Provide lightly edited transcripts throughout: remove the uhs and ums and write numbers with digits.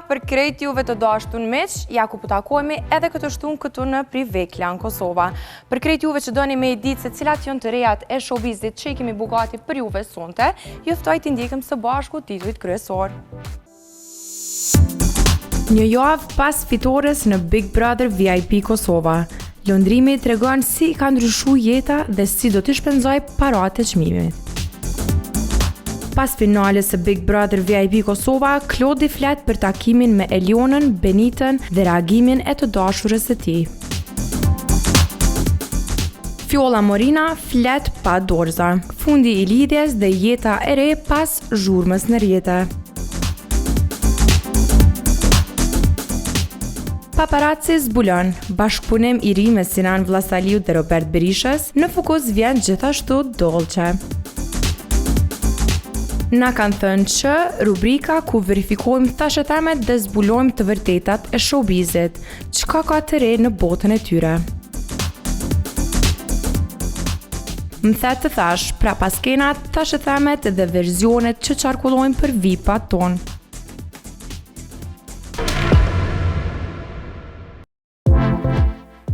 për krejt juve të dashtun miq, ja ku po takojmë edhe këtë shtunë këtu në Privekla në Kosova. Për krejt juve që doni me i ditë se cilat janë të rejat e showbizit që i kemi bugati për juve sonte, ju ftoj të ndjekëm së bashku titullit kryesor. Një javë pas fitores në Big Brother VIP Kosova, Londrimi tregon si ka ndryshuar jeta dhe si do t'i shpenzoj paratë e çmimit. Pas finales së Big Brother VIP Kosova, Klodi flet për takimin me Elionën, Benitën dhe reagimin e të dashurës së tij. Fjolla Morina flet pa dorza, fundi i lidhjes dhe jeta e re pas zhurmës në rrjete. Paparazzi zbulon, bashkëpunim i ri me Sinan Vllazaliut dhe Robert Berishës, në fokus vjen gjithashtu Dolce. Na kanë thënë që rubrika ku verifikojmë thashetemet dhe zbulojmë të vërtetat e showbizit, çka ka të re në botën e tyre. Më the të thash, pra pas kenat, thashetemet dhe verzionet që qarkullojmë për VIP-at tonë.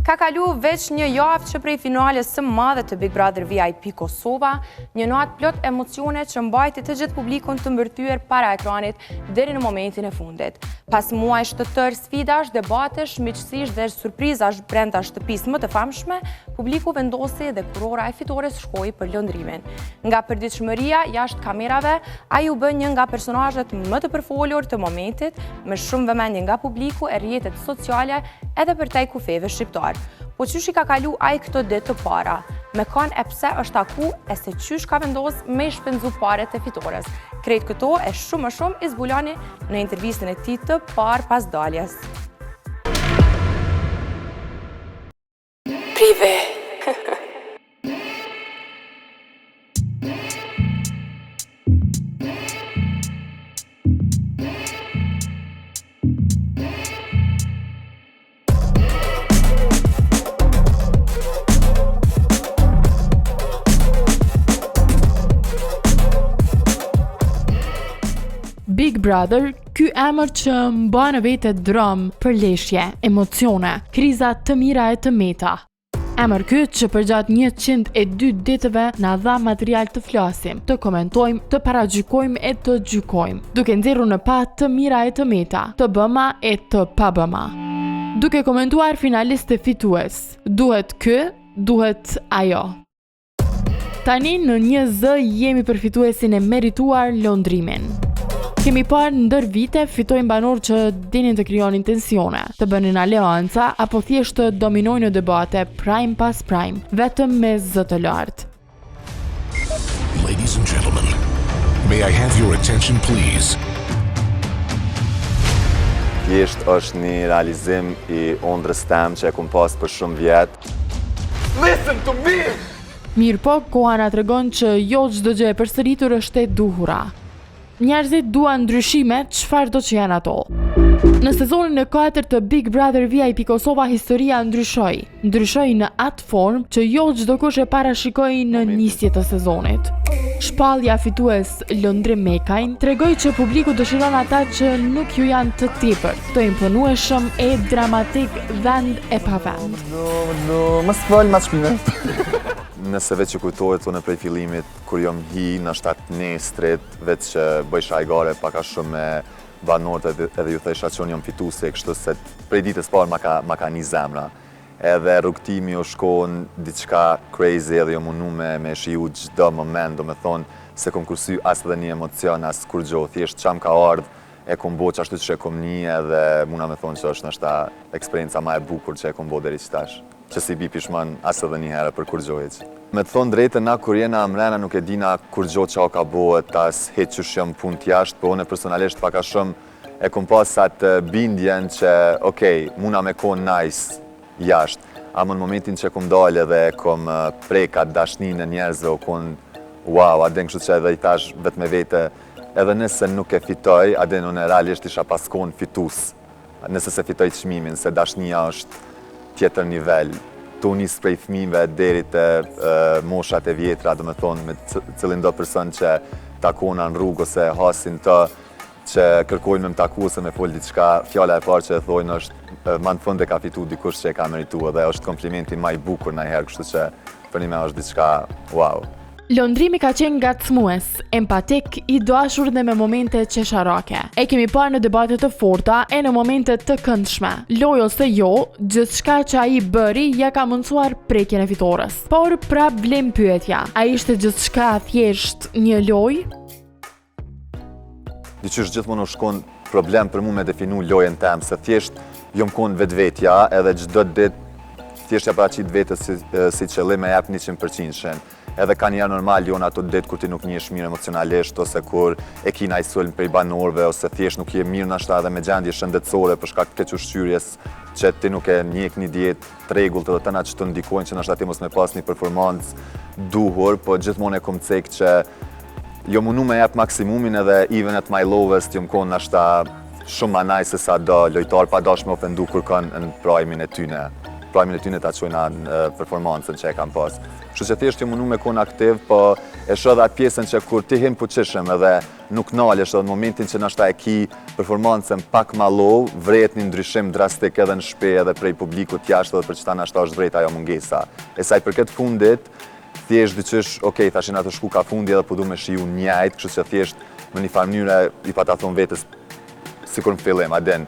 Ka kalu veç një javë që prej finales së madhe të Big Brother VIP Kosova, një natë plot emocione që mbajti të gjithë publikun të mbërthyer para ekranit deri në momentin e fundit. Pas muajsh të tërë sfidash, debatesh, miqësish dhe surprizash brenda shtëpisë më të famshme, publiku vendosi dhe kurora e fitores shkoi për lëndrimin. Nga përditshmëria jashtë kamerave, ai u bë një nga personazhet më të përfolur të momentit, me shumë vëmendje nga publiku e rrjetet sociale edhe për tej kufeve shqiptar. Po qysh i ka kalu ai këto ditë të para? Me kanë e pse është taku e se qysh ka vendos me i shpenzu paret e fitores. Krejt këto e shumë më shumë i zbuloni në intervistën e tij të parë pas daljes. Prive. Big Brother, ky emër që mba në vete dram, përleshje, emocione, kriza të mira e të meta. Emër ky që përgjatë 102 ditëve na dha material të flasim, të komentojmë, të paragjykojmë e të gjykojmë, duke nxjerrur në pa të mira e të meta, të bëma e të pa bëma. Duke komentuar finalist e fitues, duhet ky, duhet ajo. Tani në një zë jemi për fituesin e merituar Londrimin. Kemi parë ndër vite fitojnë banor që dinin të krijonin tensione, të bënin aleanca apo thjesht të dominojnë në debate prime pas prime, vetëm me zë të lartë. Ladies and gentlemen, may I have your attention please? Thjesht është një realizim i ëndrrës tem që e kum pas për shumë vjet. Listen to me! Mirë po, koha na tregon që jo çdo gjë e përsëritur është e duhura. Njerëzit duan ndryshime, çfarë do që janë ato. Në sezonin e 4 të Big Brother VIP Kosova historia ndryshoi në atë formë që jo çdo kush e parashikoi në nisje të sezonit. Shpallja fitues Londrim Mekajn tregoi që publiku dëshiron ata që nuk ju janë të tepërt, të imponueshëm e dramatik vend e pa vend. Mos fol mas shpinë. Nëse veç që kujtohet unë prej fillimit, kur jom hi në shtatë nestrit, veç që bëjsh ajgare paka shumë me banorët edhe ju thesha që unë jom fituse, kështu se prej ditës parë ma ka një zemra. Edhe rrugtimi u shkon diçka crazy edhe jo mundu me shiju çdo moment, do me thonë se kom kursy as edhe një emocion, as kur gjo, thjesht qam ka ardhë, e kom bo që ashtu që e kom një edhe muna me thonë që është nështa eksperienca ma e bukur që e kom bo deri qëtash. Që si bi pishman as edhe një herë për kur gjojq. Me të thonë drejtë, na kur jena mrena nuk e dina kur gjo që o ka bohet, as heq që shumë pun t'jashtë, po une personalisht paka shumë e kom pas atë bindjen që, okej, muna me kon nice jashtë, ama në momentin që kom dalë dhe kom prekat dashnin e njerëzve, o kon, wow, adin kështu që edhe i tash vetë me vete, edhe nëse nuk e fitoj, adin unë realisht isha paskon fitus, nëse se fitoj çmimin, se dashnia është tjetër nivel. Tu nis prej fëmijëve deri te moshat e vjetra, do me thonë, me cilin do person që takona në rrugë ose hasin të, që kërkojnë me më taku se me folë diçka, fjala e parë që e thojnë është ma në fund e ka fitu dikush që e ka meritua dhe është komplimenti ma i bukur najherë, kështu që për një me është diçka wow. Londrimi ka qenë ngacmues, empatik, i dashur dhe me momente qesharake. E kemi parë në debate të forta e në momente të këndshme. Loj ose jo, gjithçka që ai bëri ja ka mundsuar prekjen e fitores. Por prap vlen pyetja, a ishte gjithçka thjesht një lojë? Diqysh gjithmonë u shkon problem për mu me definu lojën tem, se thjesht jom kon vetvetja edhe çdo ditë thjesht ja paraqit vetës si qëllim e jap 100%. Edhe ka njerë normal jon ato ditë kur ti nuk njesh mirë emocionalisht, ose kur e ki naj sulm prej banorëve, ose thjesht nuk je mirë nashta edhe me gjendje shëndetësore për shkak të keq ushqyerjes, që ti nuk e njeh një dietë t'rregullt edhe tëna që të ndikojnë që nashta ti mos me pas një performancë duhur, po gjithmonë e kom cek që jo munu me jep maksimumin edhe even at my lowest jom kon nashta shumë ma nice se sa do lojtar pa dash me ofendu kur kanë në primin e tyne. Primin e tyne ta qojna në performancën që e kam pas. Kështu që thjesht jom munu me kon aktiv, po e shoh edhe atë pjesën që kur ti him fuqishëm edhe nuk nalesh edhe në momentin që nashta e ki performancën pak ma low, vret një ndryshim drastik edhe në shtëpi edhe prej publikut jashtë edhe për çta nashta është vret ajo mungesa. E sa i përket fundit, thjesht diqysh, okej, tashin atë shku ka fundi edhe po du me shiju njajt, kështu që thjesht me një farë mënyre i pa ta thonë vetës sikur në fillim, adin,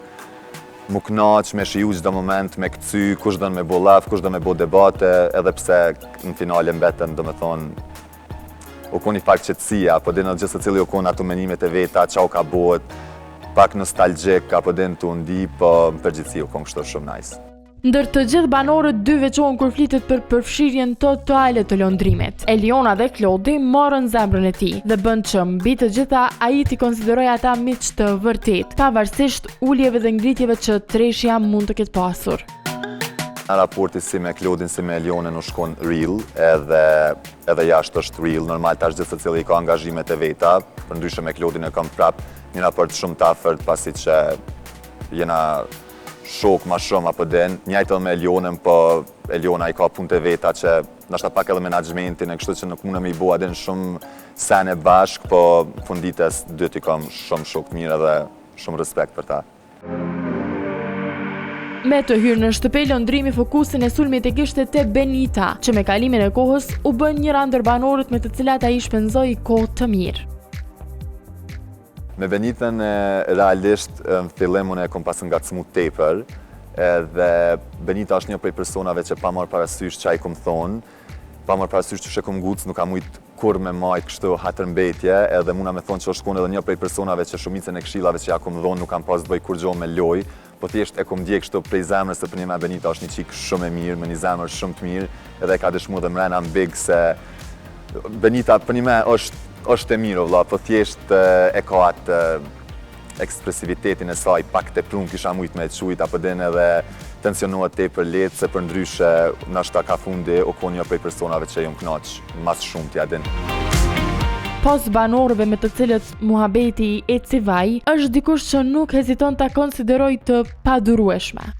mu knaq, me shiju çdo moment, me këcy, kush dën me bo laf, kush dën me bo debate, edhe pse në finale mbeten, do me thonë, u kon një pak qetësia, apo din edhe gjithë se cili u kon ato menimet e veta, qa u ka bot, pak nostalgjik, apo din të undi, po në përgjithësi u kon kështu shumë nice. Ndër të gjithë banorët dy veçohen kur flitet për përfshirjen totale të londrimit. Eliona dhe Klodi morën zemrën e tij dhe bën që mbi të gjitha ai t'i konsideroj ata miq të vërtet, pavarësisht uljeve dhe ngritjeve që treshja mund të ketë pasur. Raporti si me Klodin, si me Elionën u shkon real, edhe jashtë është real. Normal tash gjithë secili ka angazhimet e veta, përndryshe me Klodin e kam prap një raport shumë të afërt pasi që jena shok ma shumë apo den, njajtë edhe me Elionën, po Eliona i ka punët e veta që nashta pak edhe menaxhmentin e kështu që nuk mundem i bo adin shumë sene bashk, po fundites dy t'i kam shumë shok mirë edhe shumë respekt për ta. Me të hyrë në shtëpi, londrimi fokusin e sulmit e kishte te Benita, që me kalimin e kohës u bën njëra ndër banorët me të cilat ai shpenzoi kohë të mirë. Me Benitën realisht në fillim unë e kom pas ngacmu tepër, edhe Benita është një prej personave që pa marrë parasysh që ai kom thonë, pa marrë parasysh që kom guc, nuk kam ujtë kur me majtë kështu hatërmbetje, edhe muna me thonë që është kon edhe një prej personave që shumicën e këshillave që ja kom dhonë nuk kam pas të bëj kur gjo me loj, po thjesht e kom djek kështu prej zemrës se për një me Benita është një qik shumë e mirë, me një zemrë shumë të mirë, edhe ka dëshmu dhe mrena në big se Benita për një me është e mirë, vëlla, po thjesht e ka atë ekspresivitetin e saj, pak të prunë kisha mujt me qujt, apo den edhe tensionohet te për letë, se për ndryshe nashta ka fundi o ko një prej personave që ju knaq mas shumë t'ja din. Pos banorëve me të cilët muhabeti eci vaj, është dikush që nuk heziton ta konsideroj të padurueshme.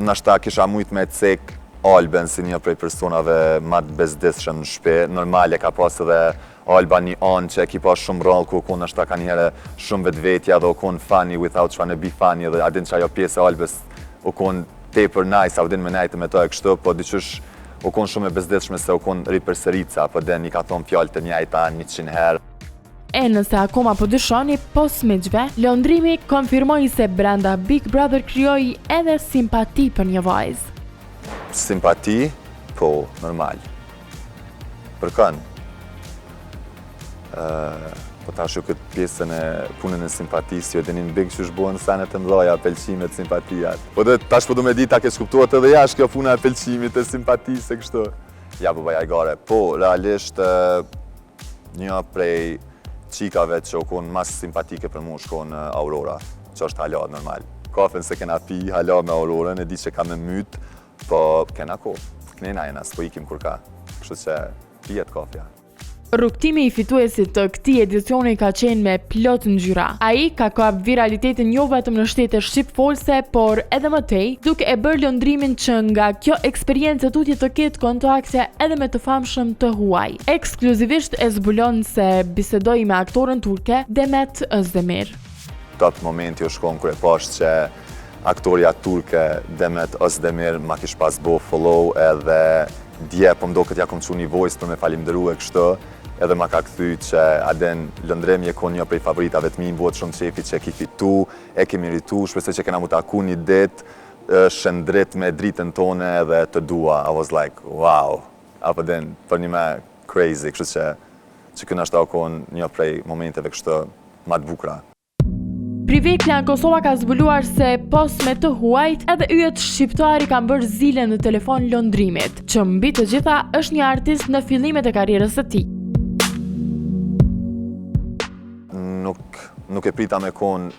Nashta kisha mujt me cek Alben si një prej personave ma të bezdishëm në shpe, normale ka pas edhe Alba një anë që e ki pas shumë rallë ku u kon nashta ka njëre shumë vetvetja dhe u kon funny without trying to be funny dhe adin që ajo pjesë e Albes u kon tepër nice, a u din me nejtë me to e kështu, po diqysh u kon shumë e bezdishme se u kon ripërsërica, po den i ka thonë fjallë të njajta 100 herë. E nëse akoma po dyshoni pos miqve, londrimi konfirmoi se brenda Big Brother krijoi edhe simpati për një vajzë. Simpati? Po, normal. Për kënë? Po tash ju këtë pjesën e punën e simpatisë, jo denin big që shbohen senet e mdhaja, pelqimet, simpatijat. Po dhe tash po du me di ta ke shkuptuat edhe jash kjo puna e pelqimit, e simpatisë e kështu. Ja, po baja i gare. Po, realisht një prej qikave që u konë mas simpatike për mu shkon Aurora, që është hala normal. Kafen se kena pi hala me Aurorën, e di që ka me mytë, po kena ko. Knena jena, s'po ikim kur ka. Kështu që pijet kafja. Rrugtimi i fituesit të këtij edicioni ka qenë me plot ngjyra. Ai ka kap viralitetin jo vetëm në shtete shqipfolse, por edhe më tej, duke e bërë lëndrimin që nga kjo eksperiencë tutje të ketë kontakte edhe me të famshëm të huaj. Ekskluzivisht e zbulon se bisedoi me aktorën turke Demet Özdemir. Top momenti u shkon kur e pash që aktoria turke Demet Özdemir ma kish pas bo follow edhe dje po mdo këtë ja kom që një voice për me falimderu e kështë, edhe ma ka këthy që aden lëndremi e kon një prej favoritave të mi, bëhet shumë qefi që e ki fitu, e kemi ritu, shpresoj që kena mu taku një det, shëndrit me dritën tone edhe të dua. I was like, wow, apo den, për një me crazy, kështë që këna shta u kon një prej momenteve kështë ma të bukra. Priveklia në Kosova ka zbuluar se pos me të huajt edhe yjet shqiptari kanë bërë zile në telefon lëndrimit, që mbi të gjitha është një artist në fillimet e karrierës së tij. Nuk e prita me kon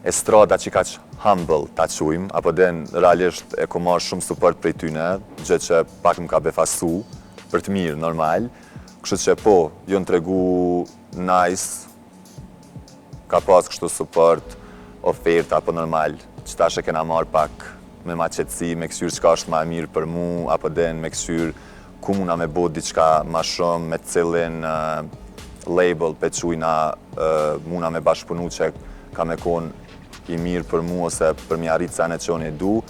estrada që kaq humble ta quajmë, apo den realisht e ko marrë shumë support prej tyne, gjë që pak më ka befasu për të mirë normal, kështu që po, jo në tregu nice, ka pas kështu support, oferta, apo normal, që tash e kena marrë pak me ma qetësi, me kësyr qka është ma mirë për mu, apo den me kësyr ku muna me bo diçka ma shumë, me cilin label pe qujna muna me bashkëpunu që ka me kon i mirë për mu ose për mi arrit sa në që unë e du.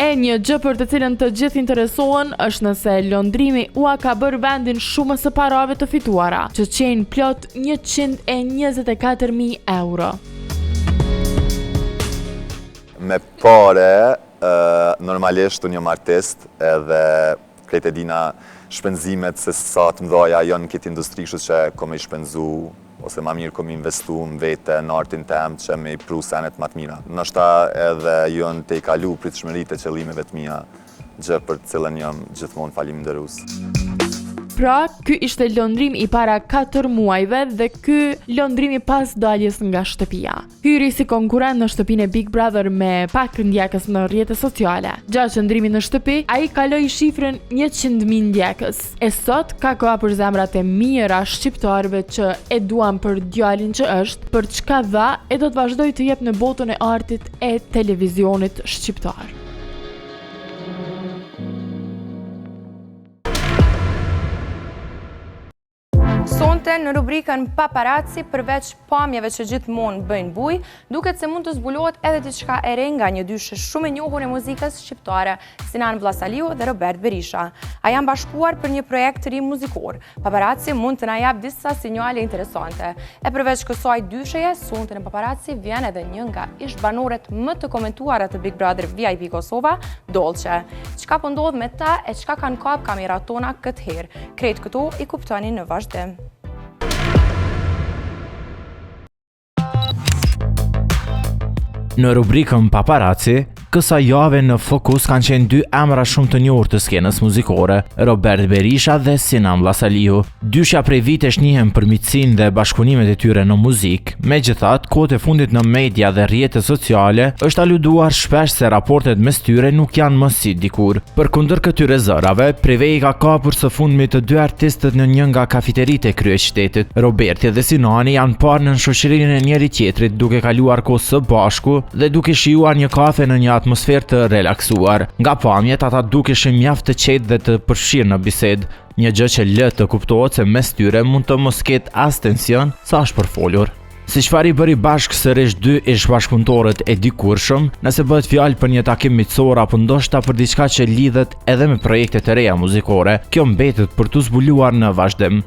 E një gjë për të cilën të gjithë interesohen është nëse lëndrimi ua ka bërë vendin shumës së parave të fituara, që qenë plot 124.000 euro. Me pare, normalisht unë jam artist edhe krejt e dina shpenzimet se sa të mdoja janë në këtë industri, kështu që kom i shpenzu ose ma mirë kom investu në vete, në artin tem që me i pru senet ma të mira. Nështë edhe jënë te i kalu pritshmëritë e qëllimeve të mija, gjë për të cilën jam gjithmonë falimnderus. Pra, ky ishte lëndrim i para 4 muajve dhe ky lëndrimi pas daljes nga shtëpia. Hyri si konkurrent në shtëpinë e Big Brother me pak ndjekës në rrjetet sociale. Gjatë qëndrimit në shtëpi, ai kaloi shifrën 100.000 ndjekës. E sot ka koha për zemrat e mira shqiptarëve që e duan për djalin që është, për çka dha e do të vazhdoj të jep në botën e artit e televizionit shqiptar. Sonte në rubrikën Paparazzi, përveç pamjeve që gjithmonë bëjnë buj, duket se mund të zbulohet edhe diçka e re nga një dyshe shumë e njohur e muzikës shqiptare, Sinan Vllazaliu dhe Robert Berisha. A janë bashkuar për një projekt të ri muzikor. Paparazzi mund të na jap disa sinjale interesante. E përveç kësaj dysheje, sonte në Paparazzi vjen edhe një nga ish-banorët më të komentuara të Big Brother VIP Kosova, Dolce. Çka po ndodh me ta e çka kanë kap kamerat tona këtë herë? Krejt këtu i kuptoni në vazhdim. Në rubrikën Paparazzi, kësaj jave në fokus kanë qenë dy emra shumë të njohur të skenës muzikore, Robert Berisha dhe Sinan Vllazaliu. Dyshja prej vitesh njihen për miqësinë dhe bashkëpunimet e tyre në muzikë. Megjithatë, kohët e fundit në media dhe rrjetet sociale është aluduar shpesh se raportet mes tyre nuk janë më si dikur. Përkundër këtyre zërave, Privej ka kapur së fundmi të dy artistët në një nga kafeteritë e kryeqytetit. Roberti dhe Sinani janë parë në shoqërinë e njëri tjetrit duke kaluar kohë së bashku dhe duke shijuar një kafe në një atmosferë të relaksuar. Nga pamjet, ata dukeshin mjaft të qetë dhe të përfshirë në bisedë, një gjë që lë të kuptohet se mes tyre mund të mos ketë as tension sa është përfolur. Si çfarë i bëri bashkë sërish dy ish-bashkëpunëtorët e dikurshëm, nëse bëhet fjalë për një takim miqësor apo ndoshta për diçka që lidhet edhe me projekte të reja muzikore, kjo mbetet për tu zbuluar në vazhdim.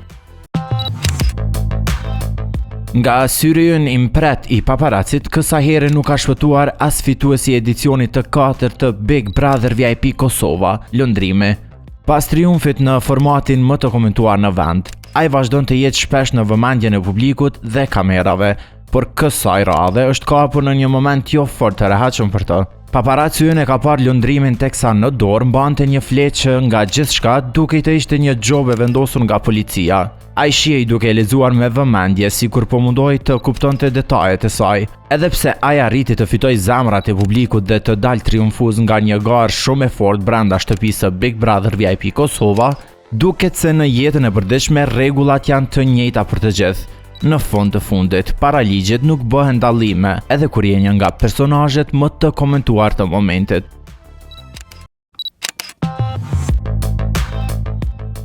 Nga syrin impret i paparazzit, kësaj here nuk ka shpëtuar as fituesi i edicionit të 4 të Big Brother VIP Kosova, lëndrimi. Pas triumfit në formatin më të komentuar në vend, ai vazhdon të jetë shpesh në vëmendjen e publikut dhe kamerave, por kësaj radhe është kapur në një moment jo fort të rehatshëm për të. Paparazzi e ka parë lëndrimin teksa në dorë mbante një fleqë nga gjithçka, duke të ishte një xhobe vendosur nga policia. Ai shihej duke e lexuar me vëmendje, sikur po mundoi të kuptonte detajet e saj. Edhe pse ai arriti të fitojë zemrat e publikut dhe të dalë triumfues nga një garë shumë e fortë brenda shtëpisë së Big Brother VIP Kosova, Duket se në jetën e përditshme rregullat janë të njëjta për të gjithë. Në fund të fundit, para ligjit nuk bëhen dallime, edhe kur je një nga personazhet më të komentuar të momentit.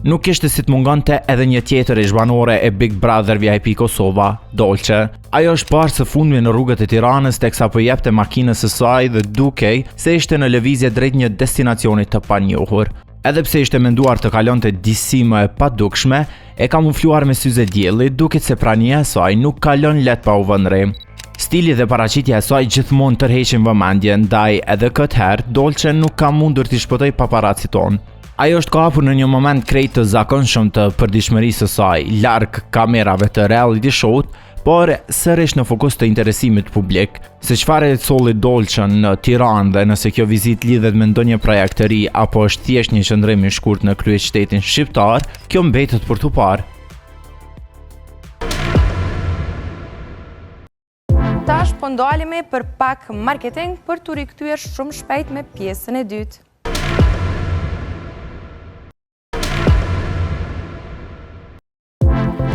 Nuk ishte si të mungonte edhe një tjetër ish banore e Big Brother VIP Kosova, Dolce. Ajo është parë së fundmi në rrugët e Tiranës teksa po jepte makinës së saj dhe dukej se ishte në lëvizje drejt një destinacioni të panjohur. Edhe pse ishte menduar të kalonte disi më e padukshme, e kamufluar me syze dielli, duket se prania e saj nuk kalon let pa u vënë re. Stili dhe paraqitja e saj gjithmonë tërheqin vëmendje, ndaj edhe këtë herë Dolce nuk ka mundur t'i shpëtoj paparacit tonë. Ajo është kapur në një moment krejt të zakonshëm të përditshmërisë së saj, larg kamerave të reality show-t, por sërish në fokus të interesimit publik. Se çfarë e solli Dolce në Tiranë dhe nëse kjo vizitë lidhet me ndonjë projekt të ri apo është thjesht një qëndrim i shkurt në kryeqytetin shqiptar, kjo mbetet për tu parë. Tash po ndalemi për pak marketing për t'u rikthyer shumë shpejt me pjesën e dytë.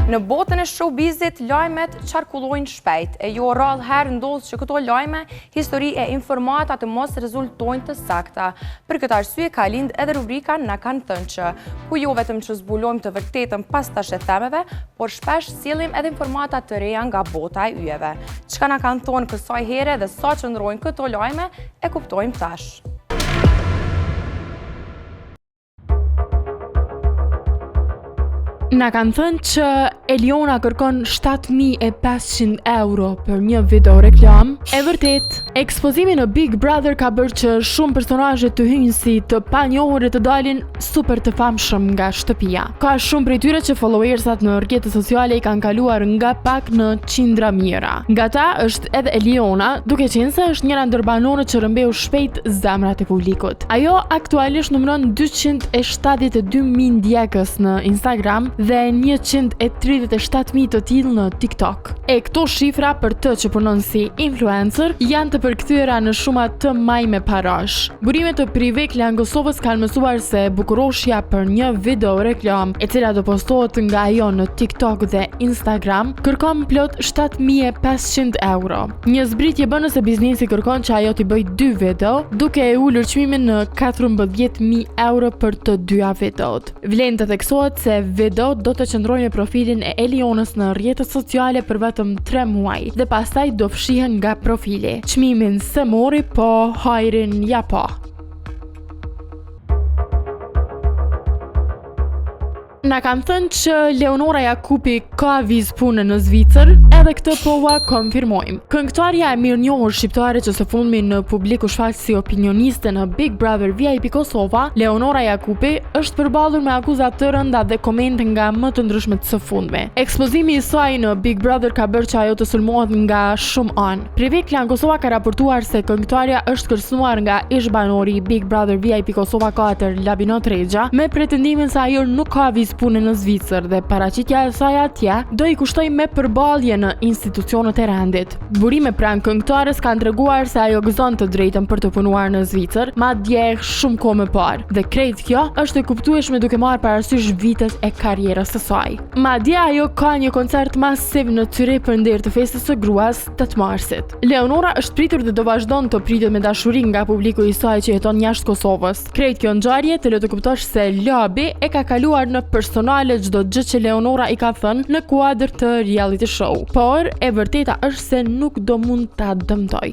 Në botën e showbizit, lajmet qarkullojnë shpejt, e jo rrallë herë ndodhë që këto lajme, histori e informata të mos rezultojnë të sakta. Për këtë arsye ka lind edhe rubrika Na kanë thënë që, ku jo vetëm që zbulojmë të vërtetën pas tash e themeve, por shpesh sjellim edhe informata të reja nga bota e yjeve. Çka na kanë thonë kësaj here dhe sa qëndrojnë këto lajme, e kuptojmë tash. Na kanë thënë që Eliona kërkon 7.500 euro për një video reklam. E vërtet, ekspozimi në Big Brother ka bërë që shumë personazhe të hynësi të panjohur të dalin super të famshëm nga shtëpia. Ka shumë prej tyre që followersat në rrjetet sociale i kanë kaluar nga pak në qindra mijëra. Nga ta është edhe Eliona, duke qenë se është njëra ndër banorët që rëmbeu shpejt zemrat e publikut. Ajo aktualisht numëron 272.000 ndjekës në Instagram dhe 137.000 të tillë në TikTok. E këto shifra për të që punon si influencer janë të përkthyera në shuma të maj me parash. Burimet të Prive Klan Kosovës kanë mësuar se bukuroshja për një video reklam e cila do postohet nga ajo në TikTok dhe Instagram kërkon plot 7.500 euro. Një zbritje bën se biznesi kërkon që ajo t'i bëj 2 video, duke e ulur çmimin në 14.000 euro për të dyja videot. Vlen të theksohet se video do të qëndrojë me profilin e Elionës në rrjetet sociale për vetëm 3 muaj dhe pastaj do fshihen nga profili. Çmimin se mori, po hajrin ja po. Na kanë thënë që Leonora Jakupi ka vizë punë në Zvicër, edhe këtë po ua konfirmojmë. Këngëtarja e mirënjohur shqiptare që së fundmi në publik u shfaq si opinioniste në Big Brother VIP Kosova, Leonora Jakupi është përballur me akuza të rënda dhe komente nga më të ndryshmet së fundmi. Ekspozimi i saj në Big Brother ka bërë që ajo të sulmohet nga shumë anë. Prive Klan Kosova ka raportuar se këngëtarja është kërcënuar nga ish banori i Big Brother VIP Kosova 4 Labinot Rexha me pretendimin se ajo nuk ka vizë punë në Zvicër dhe paraqitja e saj atje do i kushtoj me përballje në institucionet e rendit. Burime pranë këngëtares kanë treguar se ajo gëzon të drejtën për të punuar në Zvicër, madje shumë kohë më parë. Dhe krejt kjo është e kuptueshme duke marrë parasysh vitet e karrierës së saj. Madje ajo ka një koncert masiv në Zyrich për nder të festës së gruas 8 marsit. Leonora është pritur dhe do vazhdon të pritet me dashuri nga publiku i saj që jeton jashtë Kosovës. Krejt kjo ngjarje të lë të kuptosh se Labi e ka kaluar në personale çdo gjë që Leonora i ka thënë në kuadër të reality show, por e vërteta është se nuk do mund ta dëmtoj.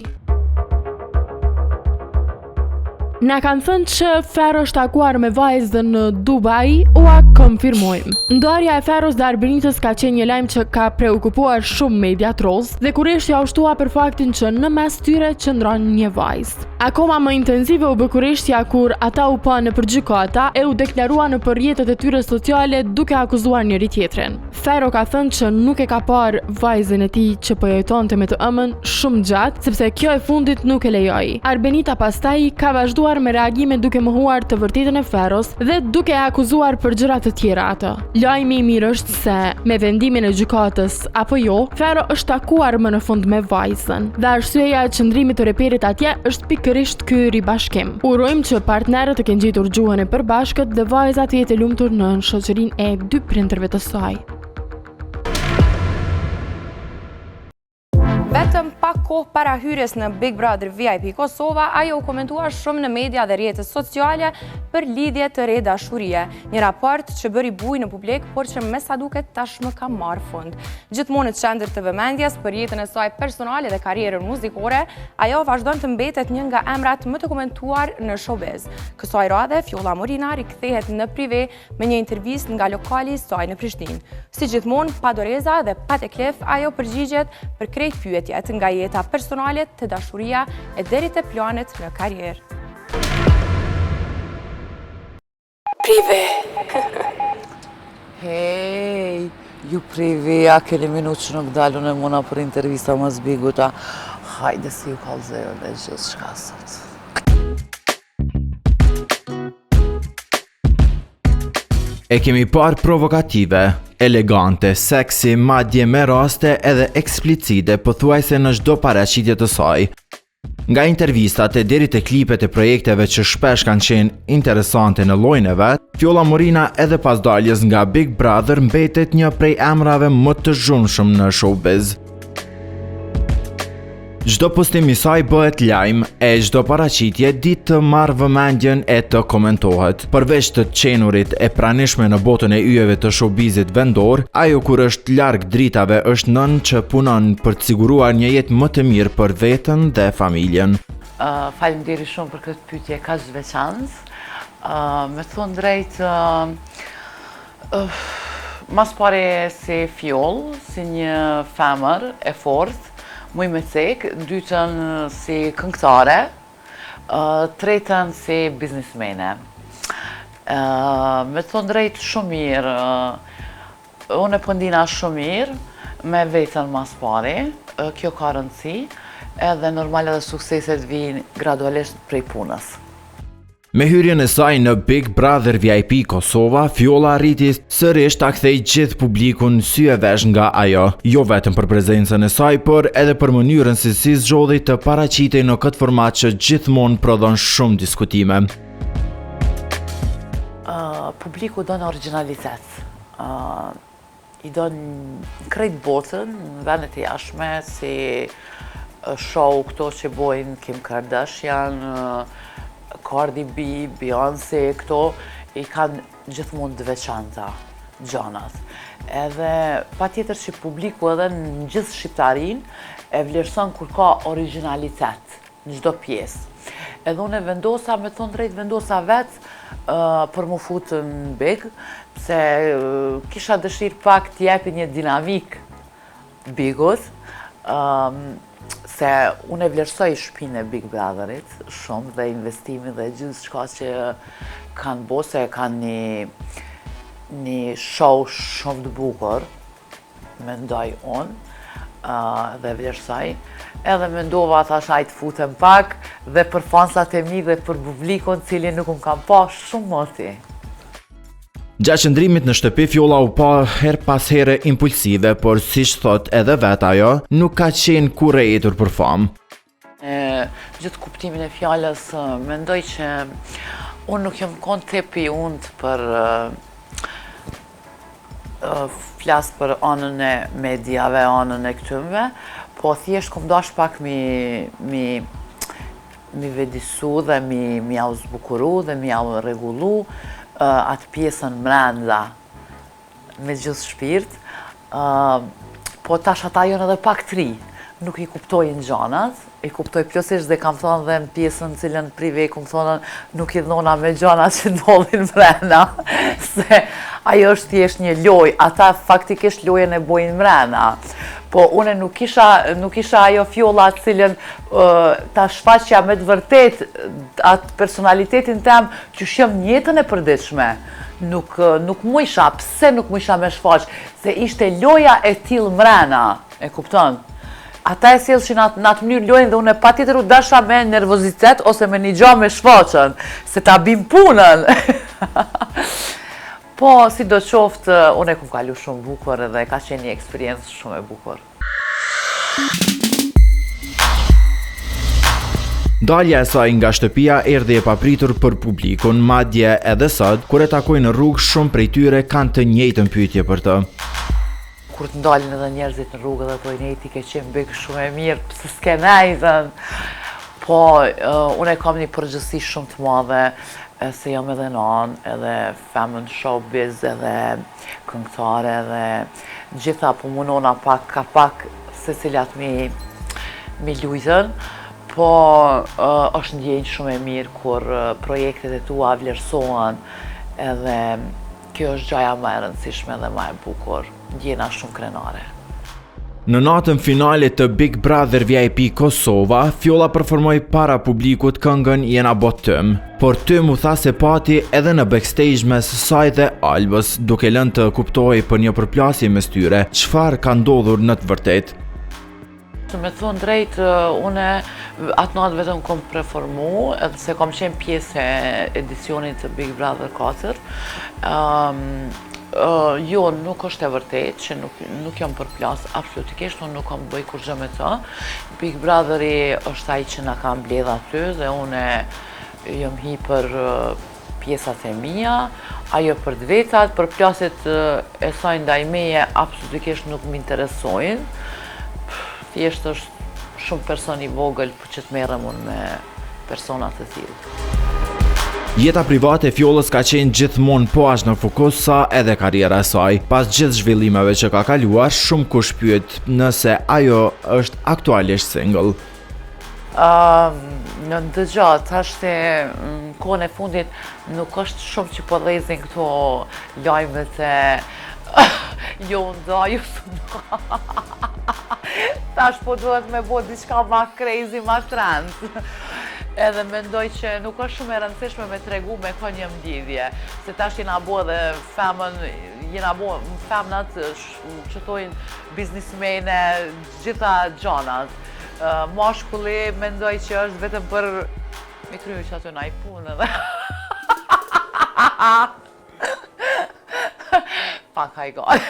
Na kanë thënë që Ferro është takuar me vajzën në Dubai, ua konfirmojmë. Ndarja e Ferros dhe Arbenitës ka qenë një lajm që ka preokupuar shumë media trolls dhe kurreshtja u shtua për faktin që në mes tyre qëndron një vajzë. Akoma më intensive u bë kurreshtja kur ata u pa në gjykata e u deklarua në rrjetet e tyre sociale duke akuzuar njëri tjetrin. Ferro ka thënë që nuk e ka parë vajzën e tij që po jetonte me të ëmën shumë gjatë, sepse kjo e fundit nuk e lejoi. Arbenita pastaj ka vazhduar me reagime duke mohuar të vërtetën e Ferros dhe duke e akuzuar për gjëra të tjera atë. Lajmi i mirë është se me vendimin e gjykatës apo jo, Ferro është takuar më në fund me vajzën. Dhe arsyeja e qëndrimit të reperit atje është pikërisht pikërisht ky ribashkim. Urojmë që partnerët të kenë gjetur gjuhën e përbashkët dhe vajza të jetë e lumtur në shoqërinë e dy prindërve të saj. Vetëm pak kohë para hyrjes në Big Brother VIP Kosova, ajo u komentua shumë në media dhe rrjetet sociale për lidhje të re dashurie. Një raport që bëri bujë në publik, por që me sa duket tashmë ka marrë fund. Gjithmonë në qendër të vëmendjes për jetën e saj personale dhe karrierën muzikore, ajo vazhdon të mbetet një nga emrat më të komentuar në showbiz. Kësaj radhe, Fjolla Morina rikthehet në prive me një intervistë nga lokali i saj në Prishtinë. Si gjithmonë, pa doreza dhe pa teklif, ajo përgjigjet për krejt pyetjet nga jeta personale të dashuria e deri te planet në karrierë. Prive. Hej, ju prive, a keni minut që nuk dalun e muna për intervista më zbiguta. Hajde si ju kalzeo dhe gjithë shka sot. E kemi parë provokative, elegante, seksi, madje me raste edhe eksplicite pothuajse në çdo paraqitje të saj. Nga intervistat e deri te klipet e projekteve që shpesh kanë qenë interesante në llojin e vet, Fjolla Morina edhe pas daljes nga Big Brother mbetet një prej emrave më të zhunshëm në showbiz. Çdo postim i saj bëhet lajm e çdo paraqitje ditë të marrë vëmendjen e të komentohet. Përveç të qenurit e pranishme në botën e yjeve të showbizit vendor, ajo kur është larg dritave është nën që punon për të siguruar një jetë më të mirë për veten dhe familjen. Faleminderit shumë për këtë pyetje kaq të veçantë. Me thonë drejt, mas pare si fjollë, si një femër e fortë, muj me cek, dytën si këngëtare, tretën si biznismene. Me thonë drejt shumë mirë, unë e pëndina shumë mirë, me vetën mas pari, kjo ka rëndësi, edhe normal edhe sukseset vinë gradualisht prej punës. Me hyrjen e saj në Big Brother VIP Kosova, Fjolla arriti sërish ta kthej gjithë publikun sy e vesh nga ajo, jo vetëm për prezencën e saj, por edhe për mënyrën se si zgjodhi të paraqitej në këtë format që gjithmonë prodhon shumë diskutime. Publiku don originalitet. I don krejt botën, në vendet e jashtme, si show këto që bojnë Kim Kardashian, Cardi B, Beyoncé, këto i kanë gjithmonë të veçanta gjanat. Edhe pa tjetër që publiku edhe në gjithë shqiptarin e vlerëson kur ka originalitet në çdo pjesë. Edhe unë vendosa, me thonë drejt, vendosa vetë për mu futë në Big, pse kisha dëshirë pak t'jepi një dinamik Bigut, se unë e vlerësoj shpinë e Big Brotherit shumë dhe investimi dhe gjithë shka që kanë bo, se kanë një show shumë të bukur, mendoj unë dhe vlerësoj. Edhe mendova thash ajtë futem pak dhe për fansat e mi dhe për publikun cili nuk më kam pa shumë moti. Gjatë qëndrimit në shtëpi, Fjolla u pa her pas here impulsive, por siç thot edhe vet ajo, nuk ka qenë kurrë e jetur për famë. Gjithë kuptimin e fjalës, mendoj që unë nuk jam kon tepi unë për flas për anën e mediave, anën e këtymve, po thjesht kom dash pak mi vedisu dhe mi au zbukuru dhe mi au regullu atë pjesën mrenda me gjithë shpirt, po tash ata janë edhe pak tri, nuk i kuptojnë gjanat, i kuptoj plotësisht dhe kam thonë dhe në pjesën cilën prive i kom thonë nuk i dhona me gjanat që ndodhin mrenda, se ajo është thjesht një lojë, ata faktikisht lojën e bojnë mrenda. Po une nuk isha ajo Fjolla cilën ta shfaqja me të vërtet atë personalitetin tem që shem jetën e përditshme. Nuk mu isha, pse nuk mu isha me shfaq? Se ishte loja e tillë mrena, e kupton? Ata e sjellshin në atë mënyrë lojën dhe une patjetër u dasha me nervozitet ose me një gjë me shfaqën, se ta bim punën. Po, si do qoftë, unë e kum kalu shumë bukur dhe ka qenë një eksperiencë shumë e bukur. Dalja e saj nga shtëpia erdhi e papritur për publikun, madje edhe sot, kur e takoj në rrugë, shumë prej tyre kanë të njëjtën pyetje për të. Kur të ndalin edhe njerëzit në rrugë dhe thojnë ti ke qenë big shumë e mirë, pse s'ke nejtën. Po, unë e kam një përgjësi shumë të madhe, se jam edhe nanë, edhe femën showbiz, edhe këngëtare, edhe gjitha po munona pak se cilat mi lujtën. Po, është ndjenjë shumë e mirë kur projektet e tua vlerësohen, edhe kjo është gjaja më e rëndësishme dhe më e bukur, ndjena shumë krenare. Në natën finale të Big Brother VIP Kosova, Fjolla performoi para publikut këngën Jena botëm, por Tym u tha se pati edhe në backstage mes saj dhe Albës, duke lënë të kuptojë për një përplasje mes tyre, çfarë ka ndodhur në të vërtetë. Me thonë drejt, une atë natë vetëm kom performu, edhe se kom qenë pjesë e edicionit të Big Brother 4. Jo, nuk është e vërtet që nuk jam përplas absolutikisht, unë nuk kam bëj kur gjë me të. Big Brotheri është ai që na ka mbledh aty dhe une jam hi për pjesat e mia, ajo për të vetat, përplasit e saj ndaj meje absolutikisht nuk më interesojnë. Thjesht është shumë person i vogël për që të merrem unë me personat të tillë. Jeta private e Fjollës ka qenë gjithmonë poashtë në fokus sa edhe karriera e saj. Pas gjithë zhvillimeve që ka kaluar, shumë kush pyet nëse ajo është aktualisht single. Në ndëgjat, thashtë në kohën e fundit nuk është shumë që po lezin këto lajmet e jo ndaju tash po duhet me bo diçka ma crazy, ma trend. Edhe mendoj që nuk është shumë e rëndësishme me tregu me ka një mdidhje. Se tash jena bo dhe femën, jena bo femnat që thojnë biznismene, gjitha gjanat. Mashkulli mendoj që është vetëm për me kryu që aty na i punë edhe. Pak hajgoj.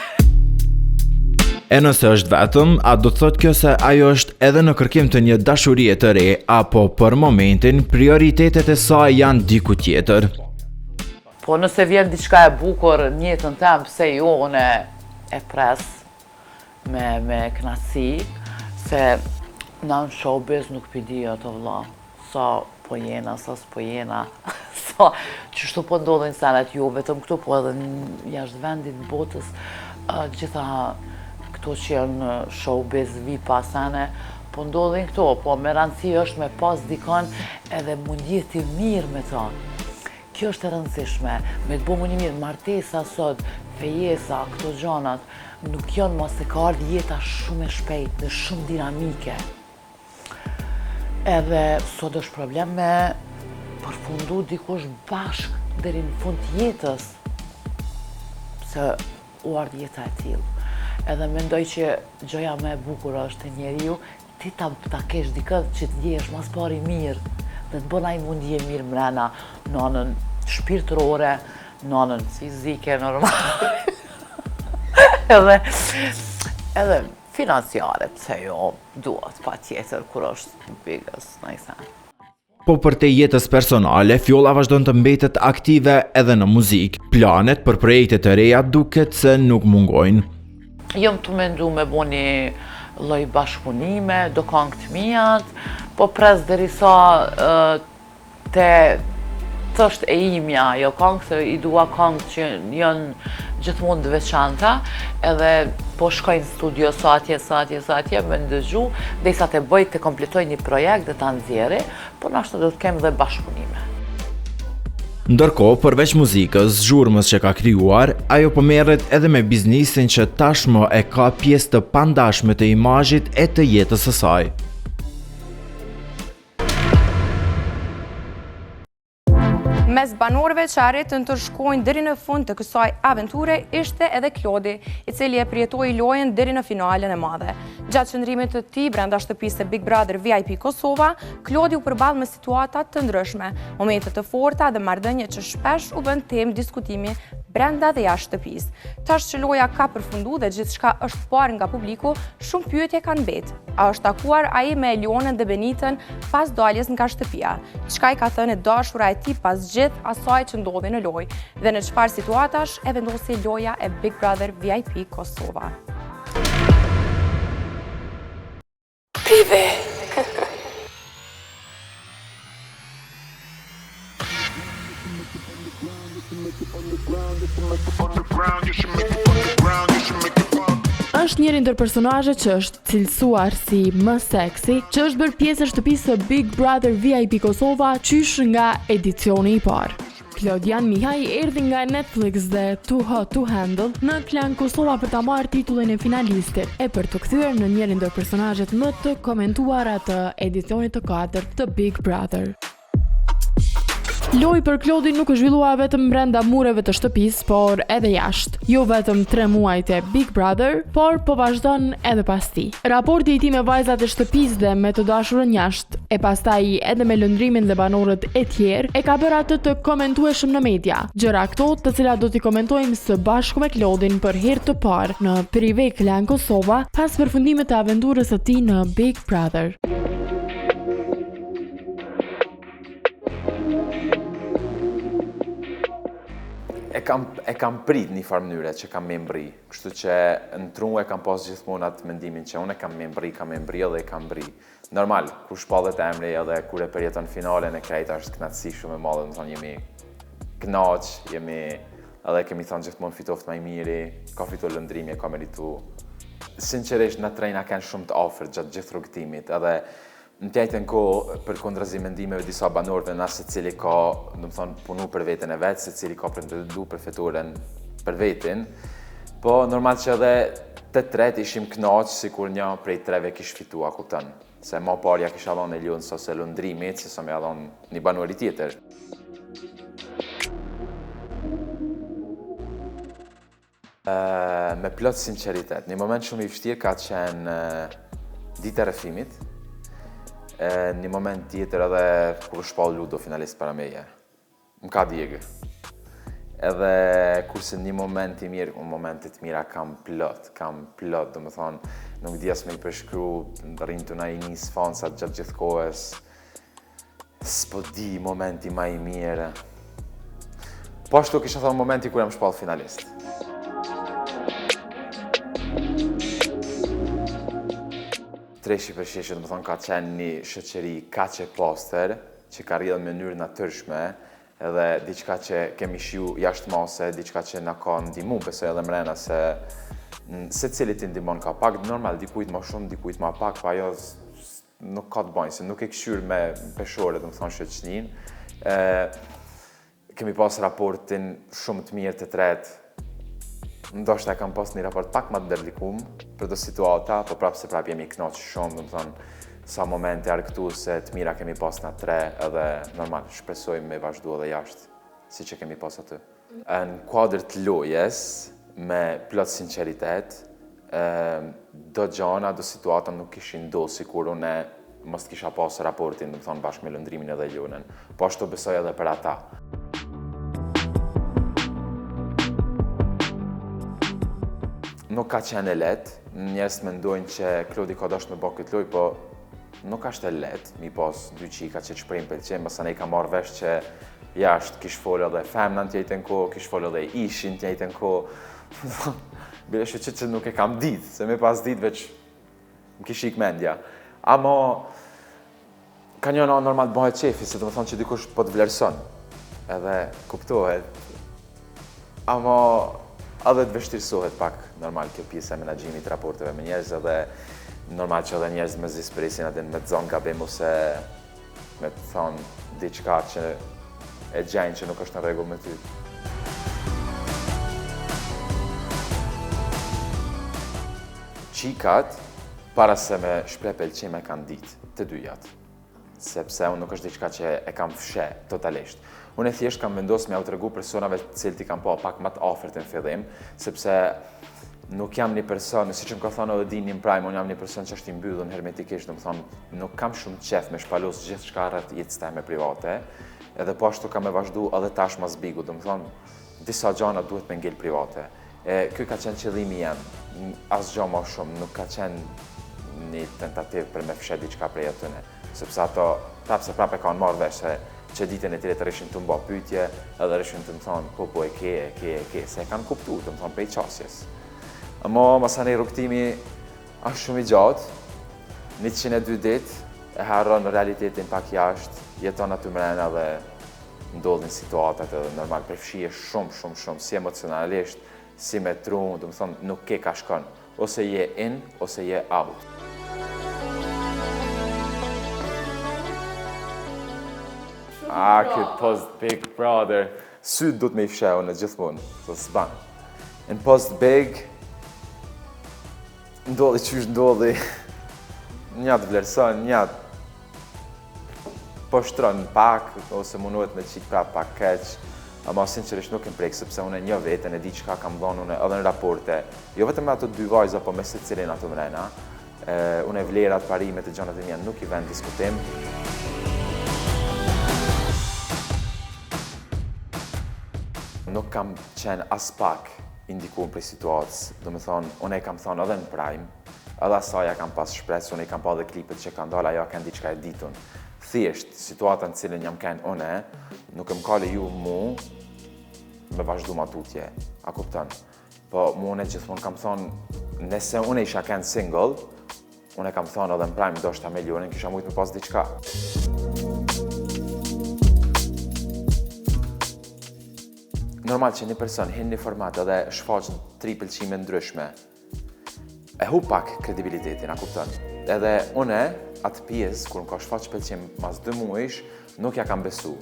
E nëse është vetëm, a do të thotë kjo se ajo është edhe në kërkim të një dashurie të re, apo për momentin prioritetet e saj janë diku tjetër? Po nëse vjen diçka e bukur në jetën tem, pse jo, unë e pres me knasi, se na në showbiz nuk pidi ato vlla, sa po jena, sa s'po jena, sa qështu po ndodhin senet jo, vetëm këtu po edhe jashtë vendit botës, gjitha këto që janë showbiz, vipa, sene, po ndodhin këto, po me rëndësi është me pas dikon edhe mundjet i mirë me ta. Kjo është e rëndësishme, me të bo mundi mirë, martesa sot, fejesa, këto gjanat, nuk janë mos se ka ardhë jeta shumë e shpejt dhe shumë dinamike. Edhe sot është problem me përfundu dikush bashkë deri në fund të jetës, se u ardhë jeta e tillë. Edhe mendoj që gjoja me e bukur është e njeriu, ti ta kesh dikët që të ndjesh mas pari mirë dhe të bëna i mundje mirë mrena, në anën shpirtërore, në anën fizike, normal. edhe financiare, pse jo, duhet pa tjetër kur është bigës, najse. Po për te jetës personale, Fjolla vazhdon të mbetet aktive edhe në muzikë. Planet për projekte të reja duket se nuk mungojnë. Jëm të mendu me bo një lloj bashkëpunime, do këngë të mijat, po pres derisa të është e imja, jo këngë, se i dua këngë që janë gjithmonë të veçanta, edhe po shkojnë në studio sa atje, me ndëgju, dhe sa të bëj të kompletoj një projekt dhe të nxjerri, po nashtë do të kemë dhe bashkëpunime. Ndërkohë, përveç muzikës, zhurmës që ka krijuar, ajo po merret edhe me biznisin që tashmë e ka pjesë të pandashme të imazhit e të jetës së saj. Mes banorëve që arritën të shkojnë deri në fund të kësaj aventure ishte edhe Klodi, i cili e përjetoi lojën deri në finalen e madhe. Gjatë qëndrimit të tij brenda shtëpisë së Big Brother VIP Kosova, Klodi u përball me situata të ndryshme, momente të forta dhe marrëdhënie që shpesh u bën temë diskutimi brenda dhe jashtë shtëpisë. Tash që loja ka përfundu dhe gjithçka është parë nga publiku, shumë pyetje kanë mbetë. A është takuar ai me Elionën dhe Benitën pas daljes nga shtëpia? Çka i ka thënë e dashura e tij pas gjithë asaj që ndodhi në lojë? Dhe në çfarë situatash e vendosi loja e Big Brother VIP Kosova? Është njëri ndër personazhet që është cilësuar si më seksi, që është bërë pjesë e shtëpisë së Big Brother VIP Kosova qysh nga edicioni i parë. Klodian Mihaj erdhi nga Netflix dhe Too Hot to Handle në Klan Kosova për ta marrë titullin e finalistit e për të kthyer në njërin ndër personazhet më të komentuara të edicionit të 4 të Big Brother. Lojë për Klodin nuk u zhvillua vetëm brenda mureve të shtëpisë, por edhe jashtë. Jo vetëm 3 muajt e Big Brother, por po vazhdon edhe pas tij. Raporti i tij me vajzat e shtëpisë dhe me të dashurën jashtë, e pastaj edhe me lëndrimin dhe banorët e tjerë, e ka bërë atë të komentueshëm në media. Gjëra këto, të cilat do t'i komentojmë së bashku me Klodin për herë të parë në Prive Klan Kosova, pas përfundimit të aventurës së tij në Big Brother. E kam prit një farë mënyre që kam me mbri, kështu që në tru e kam pas gjithmonë atë mendimin që unë e kam me mbri edhe e kam mbri. Normal, kur shpallet e emri edhe kur e përjeton finalen e krejta është knatësi shumë e madhe, më thonë jemi knaq, edhe kemi thonë gjithmonë fitoft më i miri, ka fitu lëndrimi, ka meritu. Sinqerisht në trejna kanë shumë të afërt gjatë gjithë rrugëtimit, edhe në të njëjtën kohë për kundrazi mendimeve disa banorëve na secili ka, punu për veten e vet, secili ka pretendu për fituren për veten. Po normal që edhe të tret ishim kënaq sikur një prej treve kish fitua, kupton. Se më parë ja kisha dhënë Elion ose lundrimit, se sa më ia dhënë një banor tjetër. Me plot sinqeritet, një moment shumë i vështirë ka qenë dita e rrëfimit. Një moment tjetër edhe kur shpall Ludo finalist para meje. Më ka djegë. Edhe kurse një moment i mirë, momentet mira kam plot, do më thonë, nuk di as me i përshkru, rrinë të na i njës fansat gjatë gjithë kohës. S'po di momenti ma i mirë. Po ashtu kisha thonë momenti kur jam shpall finalist. Treshi për sheshë, do më thonë, ka qenë një shoqëri kaq e pastër, që ka rrjedhë në mënyrë natyrshme, edhe diçka që kemi shiu jashtë mase, diçka që na ka ndihmu, besoj edhe mrena se secili ti ndihmon ka pak, normal, dikujt më shumë, dikujt më pak, pa ajo nuk ka të bëjnë, se nuk e këshyr me peshore, do më thonë, shoqërinë. Kemi pas raportin shumë të mirë të tretë. Ndoshta kam pas një raport pak më të ndërlikum për do situata, po prapë se prapë jemi knaq shumë, do më thonë, sa momente argëtuese të mira kemi pas në 3, edhe normal, shpresojmë me vazhdu edhe jashtë, si që kemi pas aty. Në kuadër të lojes, me plot sinqeritet, do gjana, do situata nuk kishin do sikur unë mos kisha pas raportin, do më thonë, bashkë me lëndrimin edhe Elionën, po ashtu besoj edhe për ata. Nuk ka qenë e letë, njerëz mendojnë që Klodi ka dashur me bë këtë lojë, po nuk është e lehtë, mi pas dy qika që shprehin pëlqen, basa ne i ka marrë vesh që jashtë kish folë edhe femna në të njëjtën kohë, kish folë edhe ishin të njëjtën kohë. Bile që nuk e kam ditë, se me pas ditë veç më kish ik mendja. Amo ka një anë normal të bëhet qefi, se do të thonë që dikush po të vlerëson, edhe kuptohet. Amo edhe të vështirësohet pak normal kjo pjesë e menaxhimit të raporteve me njerëz, edhe normal që edhe njerëz me zispresin atë me të zonë gabim ose me të thonë diçka që e gjajnë që nuk është në rregull me ty. Qikat, para se me shpreh pëlqim e kanë ditë të dyjat, sepse unë nuk është diçka që e kam fshe totalisht. Unë e thjesht kam vendosur me u tregu personave të cilët i kam pa pak më të afërt në fillim, sepse nuk jam një person, siç më ka thënë edhe Dini në Prime, unë jam një person që është i mbyllur hermetikisht, domethënë nuk kam shumë qef me shpalos gjithçka rreth jetës time private, edhe po ashtu kam e vazhdu edhe tash mas Bigu, domethënë disa gjana duhet me ngel private. Ky ka qenë qëllimi jem, asgjë më shumë, nuk ka qenë një tentativ për me fshet diçka prej atyne. Sepse ato prapse kanë marrë vesh se që ditën e tjetër ishin të mba pyetje, edhe ishin të më thonë, po e ke, se e kanë kuptu, të më thonë prej qasjes. Ama masani rrugtimi është shumë i gjatë, 102 ditë, e harron realitetin pak jashtë, jeton aty mrena dhe ndodhin situatat edhe normal përfshije shumë, si emocionalisht, si me tru, do më thonë, nuk ke ka shkon, ose je in, ose je out. Këtë post Big Brother, syt du të me i fshehu në gjithmonë, so s'ban. Në post Big, ndodhi qysh ndodhi, njat vlerëson, njat po shtron pak, ose mundohet me qik prap pak keq, ama sinqerisht nuk e prek, sepse unë një veten e di çka kam dhënë unë edhe në raporte, jo vetëm me ato dy vajza, po me secilin ato mrena. Unë vlerat, parimet e gjanat e mia nuk i vën diskutim. Nuk kam qenë as pak indikuar për situatës, do me thonë, unë e kam thonë edhe në prime, edhe asaja kam pas shpresë, unë e kam pa dhe klipet që kanë dalë, ajo kanë diçka e ditun. Thjesht, situatën cilën jam kënë une, nuk më kale ju mu me vazhdu ma tutje, a kupton? Po mu unë gjithmonë kam thonë, nëse unë isha kënë single, unë e kam thonë edhe në prime, do shta milionin, kisha mujtë me pas diçka. Normal që një person hin një format edhe shfaq 3 pëlqime ndryshme, e hu pak kredibilitetin, a kupton? Edhe une, atë pjesë, kur më ka shfaq pëlqim mas 2 muajsh, nuk ja kam besu.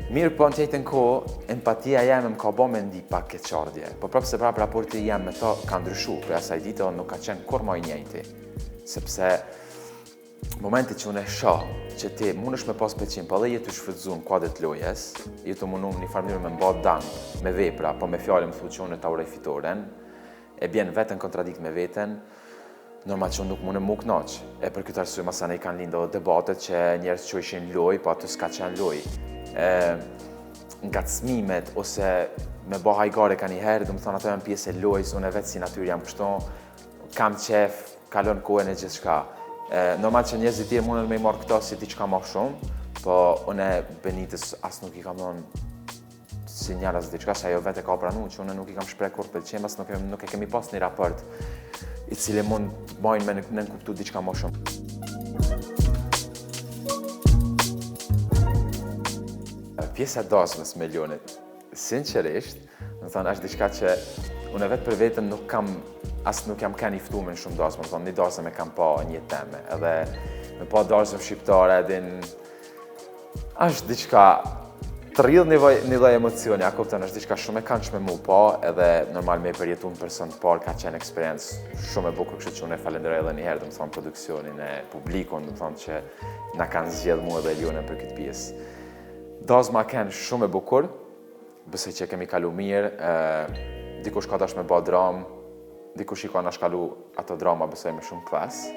Mirë po në tjetën ko, empatia jeme më ka bo me ndi pak keqardje, po prapë se prapë raporti jam me to ka ndryshu, për asaj dite nuk ka qenë kur ma i njejti. Sepse, momenti që unë e shoh që ti mundesh me pas pëlqim, po edhe jetu shfrytzu në kuadrit lojes, jetu mundu një farë me mba dang, me vepra, po me fjallë më thu që unë e ta urej fitoren, e bjen vetën kontradikt me veten, normal që unë nuk mune mu knaq. E për këtë arsye masane i kanë lindo debatet që njerës që ishin loj, po aty s'ka qenë loj. Ngacmimet ose me ba hajgare ka një herë, du më thonë ato janë pjesë e lojës, unë e vetë si natyrë jam kështu, kam qef, kalon kohën e gjithë shka. Normal që njerëzit tjerë mundën me i marrë këto si diçka ma shumë, po unë Benitës as nuk i kam thonë sinjal as diçka, se ajo vetë e ka pranu, që unë nuk i kam shpreh kur pëlqim, as nuk e kemi pas një raport i cili mund të bajnë me në nënkuptu diçka ma shumë. Pjesa dasmës me Lionit, sinqerisht, më thonë, është diçka që unë vetë për vetën nuk jam kanë iftuar në shumë dasmë, më thonë, një dasëm e kam pa një teme, edhe me pa dasëm shqiptare, është diçka të rrjedh një lloj emocioni, a kupton, është diçka shumë e këndshme mu pa, edhe normal me përjetu në person të parë ka qenë eksperiencë shumë e bukur, kështu që unë e falenderoj edhe një herë, do të thonë, produksionin e publikun, do të thonë që na kanë zgjedhur mua dhe Lionën për këtë pjesë. Dasma kanë shumë e bukur, besoj që kemi kalu mirë, dikush ka dash me ba dramë, dikush i ka na shkalu ato drama besoj me shumë klas,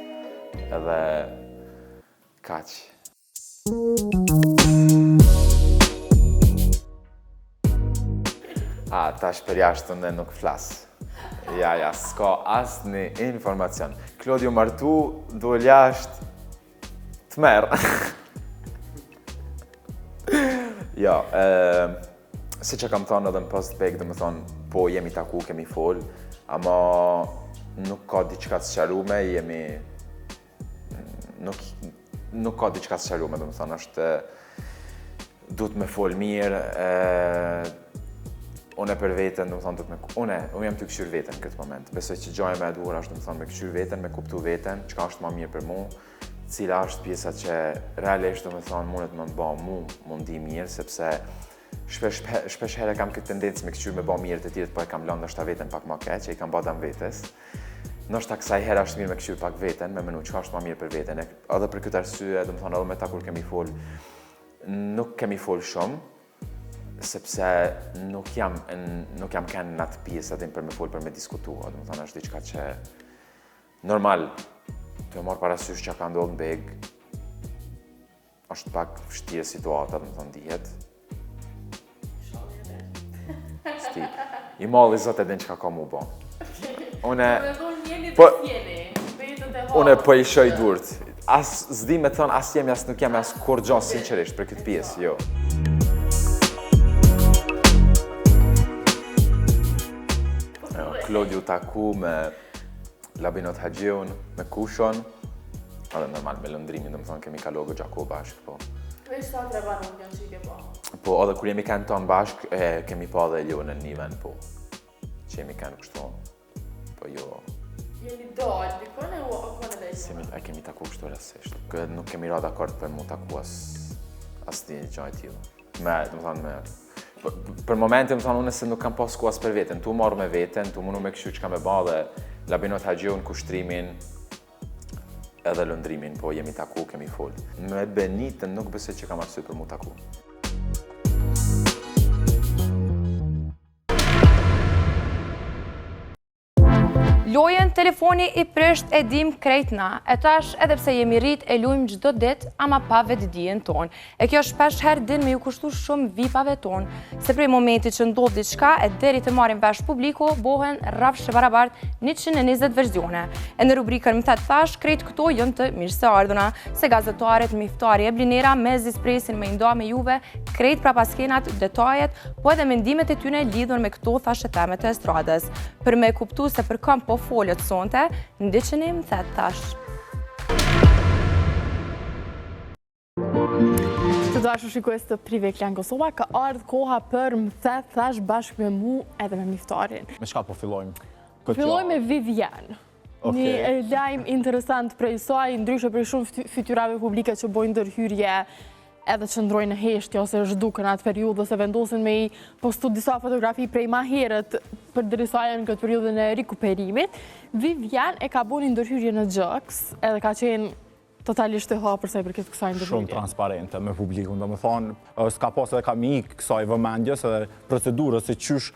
edhe kaq. Tash për jashtë unë nuk flas. Ja, s'ka asë një informacion. Claudio martu, dole jashtë, të merë. Ja, si që kam thonë edhe në post-beg, dhe më thonë, po jemi taku, kemi folë, ama nuk ka diçka të sqarume, nuk ka diçka të sqarume, dhe më thonë, është duhet me folë mirë, unë për veten, unë jam të këshyr veten në këtë moment. Besoj që gjaj me e duhur është me këshyr veten, me kuptu veten, çka është ma mirë për mu, cila është pjesa që realisht mundet më ba mu mundi mirë, sepse shpesh herë kam këtë tendencë me këshyr me ba mirë të tjerët, po e kam lënë ndoshta veten pak ma keq, që i kam ba dam vetes. Ndoshta kësaj herë është mirë me këshyr pak veten, me menu çka është ma mirë për veten. Edhe për këtë arsye, edhe me ta kur kemi fol, nuk kemi fol shumë, sepse nuk jam kënë në atë pjesë atin për me folë, për me diskutu, është diçka që normal, të e morë parasysh që ka ndodhë në beg, është pak vështirë situata, dihet. I malli zot e din çka ka mu bo. Une po i shoj durt. As s'di me thënë, as jemi, as nuk jemi, as kur gjo sinqerisht për këtë pjesë, jo. Klodi u taku me Labinot Haxhiun, me Kushon, edhe normal me lëndrimin, dhe më thonë kemi kalu gjaku bashkë, po. Veç ta tre banon janë që i ke po? Po, edhe kur jemi kanë tonë bashkë, kemi pa edhe Elionën në një vend, po. Që jemi kanë kështu, po jo. Jeni dalë, dikone u akone dhe i? E kemi taku kështu rasisht. Këtë nuk kemi ra dakord për mu taku as një gjaj tjilë. Me, dhe më thonë, për momentin, më thonë, unë se nuk kam pas ku as për veten. Tu marrë me veten, tu mundu me kështu që ka me ba dhe Labinot Haxhiun, kushtrimin, edhe lëndrimin, po jemi taku, kemi full. Me Benitën nuk besoj që kam arsye për mu taku. Lojën telefoni i prisht e dim krejtna, e tash edhe pse jemi rrit e lujmë gjdo dit, ama pa vetdijen ton. E kjo shpesh her din me ju kushtu shumë vipave ton, se prej momenti që ndodh diçka e deri të marrin vesh publiku, bohen rrafsh e barabart 120 verzione. E në rubrikën më thatë thash, krejt këto jënë të mirë se ardhuna, se gazetaret, miftari e blinera, me zispresin me nda me juve, krejt pra paskenat, detajet, po edhe mendimet e tyne lidhur me këto thashe temet e estradës. Për me kuptu se për kam po folët sonte, ndiqenim thatë thash. Të dashur shikues të Prive Klan Kosova, ka ardhur koha për më thatë thash bashkë me mu edhe me miftarin. Me çka po fillojmë? Fillojmë me Vivian. Një lajm interesant prej saj, ndryshe prej shumë fytyrave publike që bojnë ndërhyrje edhe që ndrojnë në heshtje ose zhdukën atë periudhë se vendosin me i postu disa fotografi prej ma herët për dërisa në këtë periudhën e rikuperimit. Vivian e ka bo një ndërhyrje në Gjëks edhe ka qenë totalisht e hapur sa i përket kësaj ndërhyrje. Shumë transparente me publikun, do më thonë, s'ka pas edhe ka mik kësaj vëmendjes edhe procedurës se qysh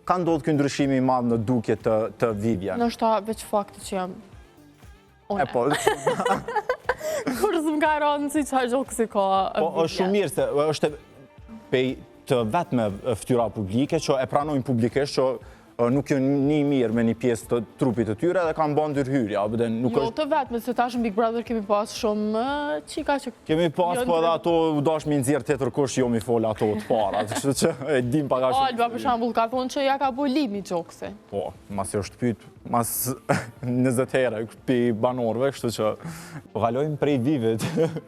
ka ndodhë kënë ndryshimi i madh në dukje të Vivian. Nështë veç fakti që jam one. Po, Kur s'm ka rënë si qa gjokë si ka po, është shumë mirë se është pej të vetme fytyra publike që e pranojnë publikisht që nuk janë një mirë me një pjesë të trupit të tyre dhe kanë bën ndërhyrja. Jo të vetme, se tash në Big Brother kemi pas shumë qika që... Kemi pas, po edhe ato u dash mi nxjerr tjetër kush jo mi fol ato të para, kështu që e dim pak a shumë. Alba për shembull ka thonë që ja ka bu limi Gjoksi. Po, mas është pyet mas 20 herë pi banorëve, kështu që po kalojmë prej vivit.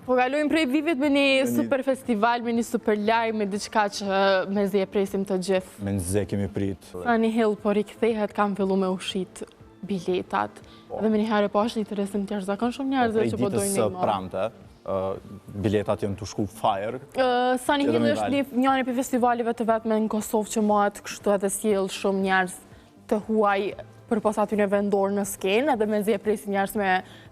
Po kalojmë prej vivit me një super festival, me një super lajm, me diçka që mezi e presim të gjithë. Me nxe kemi prit. Sunny Hill po rikthehet, kam fillu me ushit biletat. Dhe me njëherë po është një interesim të jashtëzakonshëm njerëzve që po dojnë një ditës pramte, biletat janë të shku fire. Sunny Hill është njëri për festivalive të vetme në Kosovë që matë kështu edhe sjell shumë njerëz të huaj për pas aty në vendor në skenë, edhe me zi e presi njerëz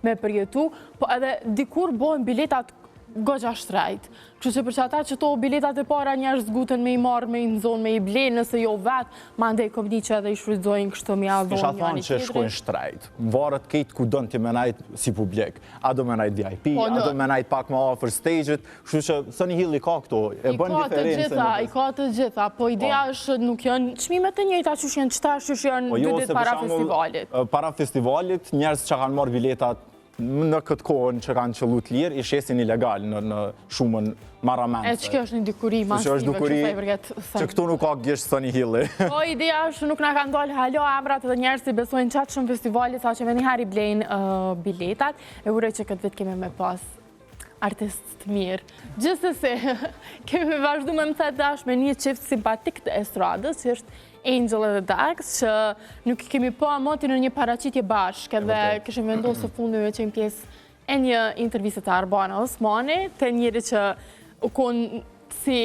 me përjetu, po edhe dikur bojnë biletat goxha shtrejt. Kështu që për që ata që to biletat e para njerëz zguten me i marrë, me i nëzon, me i blenë, nëse jo vetë, ma ndej komni që edhe i shfrytëzojnë kështu me adhonë një anë tjetëri. Kisha thonë që shkojnë shtrejt. Më varët kejtë ku dënë të menajt si publik. A do menajt VIP, a do menajt pak ma offer stage-it, kështu që Sunny Hill i ka këto, e bën diferencë. I ka të gjitha, po ideja është nuk janë çmimet e njëjta që janë qëtash që janë 2 ditë para festivalit. Para festivalit, njerëz që kanë marrë biletat në këtë kohën që kanë qëllu të lirë, i shesin ilegal në shumën marramense. E që kjo është një dukuri masive, që përket që këtu nuk ka gjesht Sunny Hilli. Po, ideja është nuk nga kanë dollë halo emrat dhe njerës i besojnë qatë shumë festivalit, sa që me njëherë i blejnë biletat, e urej që këtë vit kemi me pas artist të mirë. Gjithsesi, kemi vazhdu me më thëtë dash me një qift simpatik të estradës, që është Angel edhe Dax, që nuk kemi po amoti në një paraqitje bashkë, edhe këshim vendosë së fundi me qenë pjesë e një intervjiset të Arbana Osmani, të njëri që u konë si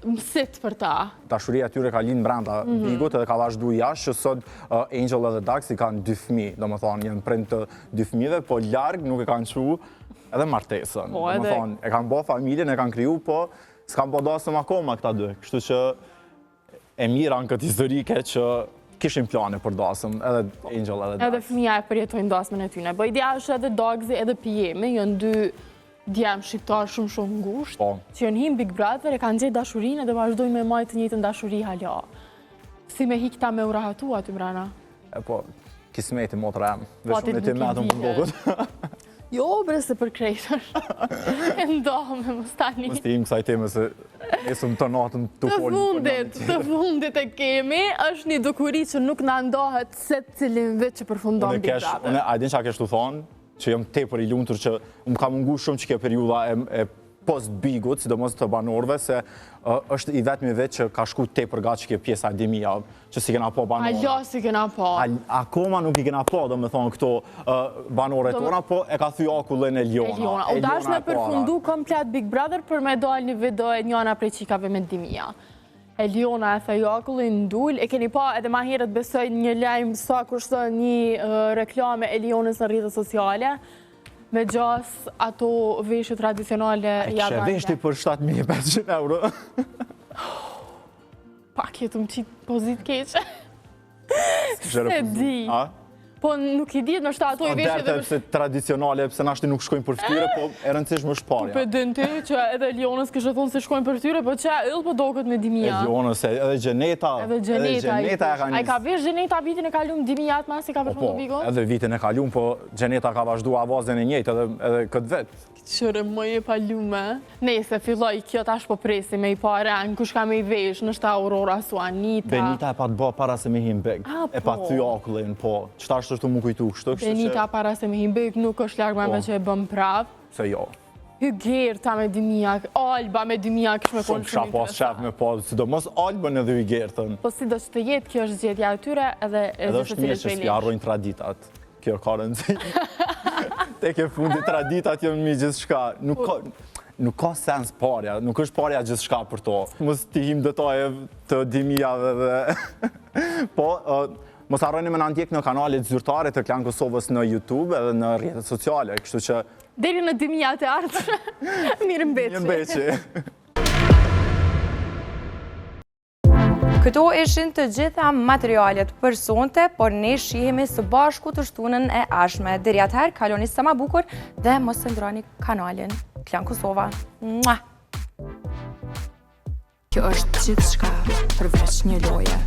mësit për ta. Dashuria tyre ka linë brenda Bigut edhe ka vazhdu jashtë, që sot Angel edhe Dax i kanë 2 fëmijë, do më thonë, janë prind të 2 fëmijëve, po largë nuk e kanë qu edhe martesën. Do më thonë, e kanë bo familjen, e kanë kriju, po s'kanë po dasëm akoma këta 2, kështu që e mira në këtë historike që kishin plane për dasëm, edhe Angel edhe Dax. Edhe fëmija e përjetojnë dasmën e tyne. Po ideja është edhe Dagzi edhe Pijemi, jënë 2 djemë shqiptarë shumë ngusht, që jënë him Big Brother, e kanë gjetë dashurinë edhe vazhdojnë me majtë të njëjtën dashuri hala. Si me hikta me u rahatu aty mrena? E po, kismeti motra em. Pati Vesh unë ti me atë më bukët. Jo, bre se për krejtër. E ndohme, më stani. Mos ti im kësaj teme se esëm të natën të folën. Të fundit e kemi, është një dukuri që nuk na ndohet se cilin veç që përfundon Big Brother. Unë a din që a keshtu thonë, që jam tepër i lumtur që më ka mungu shumë që kjo periudha e post-bigut, sidomos të banorëve, se është i vetmi vetë që ka shku tepër gatë që kjo pjesa Dimia, që si kena po banorë. Ajo si kena po. Akoma nuk i kena po, do me thonë këto banorët tona, po e ka thy akullin Eliona. U dash me përfundu komplet Big Brother për me dojnë një video e njona prej qikave me Dimia. Eliona e thëj akullin ndull, e keni pa edhe ma herët besoj një lajmë sa kushtë një reklame Elionës në rrjetet sociale, me gjas ato veshje tradicionale javanve. Kështë veshti për 7.500 euro. Pak jetu më qitë pozit keqe. Se di. Po nuk i ditë në shta ato i veshje dhe... Pse tradicionale, pse nashti nuk shkojnë për ftyre, po e rëndësishme është parja. Po për dënë ty që edhe Elionës kështë thonë se shkojnë për ftyre, po që e po doket me Dimia. Elionës, edhe Gjeneta. Edhe Gjeneta e ka njës. A i ka vesh Gjeneta vitin e kalum Dimia atë mas i ka përfundu Bigo? Po, edhe vitin e kalum, po Gjeneta ka vazhdu avazën e njëjtë edhe këtë vetë. Qërë më e palume. Nese, filloj kjo tash po presi me i pare, në kush ka me i vesh, në shta Aurora Suanita. Benita e pa të bë para se me him beg. E pa thy akullin, po. Qëta është të mu kujtu kështë? Benita para se me him beg nuk është largë me që e bëm prav. Se jo. Hygerta me Dimia, Alba me Dimia kështë me konë shumë pas shaf me po, sidomos Albën edhe Hygertën. Po si do që të jetë, kjo është gjetja atyre edhe është mirë që s'pi arrojnë traditat. Kjo ka rëndësi. Tek e fundi traditat jënë mi gjithë shka. Nuk ka sens parja, nuk është parja gjithë shka për to. Mos t'i him detaje të Dimiave dhe... Po, mos arrojnë me në ndjek në kanalit zyrtare të Klan Kosovës në YouTube edhe në rrjetet sociale, kështu që... Deri në Dimia të ardhë, mirë mbeqe. Mirë mbeqe. Këto ishin të gjitha materialet për sonte, por ne shihemi së bashku të shtunën e ardhshme. Deri atëherë, kaloni sa ma bukur dhe mos ndroni kanalin Klan Kosova. Mua! Kjo është gjithçka përveç një loje.